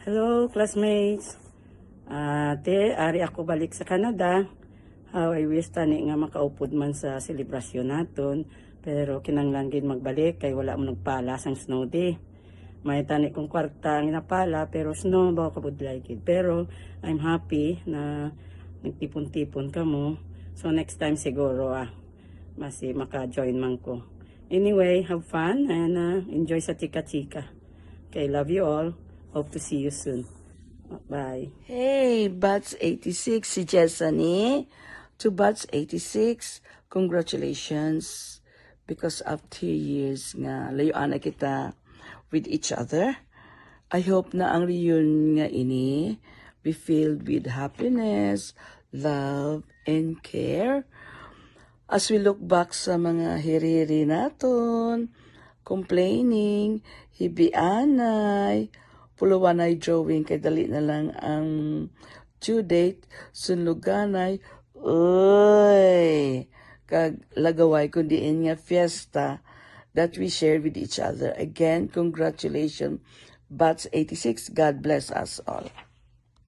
Hello, classmates. Ari ako balik sa Canada. How I wish tani nga makaupod man sa selebrasyon naton. Pero kinanglan gid magbalik kay wala mo nagpala sang snow day. May tani kong kwarta ang inapala pero snow ba kabudlay gid. Pero I'm happy na nagtipon-tipon ka mo. So next time siguro masi maka-join man ko. Anyway, have fun and enjoy sa chika-chika. Okay, love you all. Hope to see you soon. Bye. Hey, Bats 86, si Jessany. To Bats 86, congratulations. Because of 2 years nga, layuan na kita with each other. I hope na ang reunion nga ini be filled with happiness, love, and care. As we look back sa mga hiriri naton, complaining, hibianay, puluwanay drawing, kay dali na lang ang due date, sunluganay, uy, kag lagaway kundiin nga fiesta that we share with each other. Again, congratulations, Bats 86. God bless us all.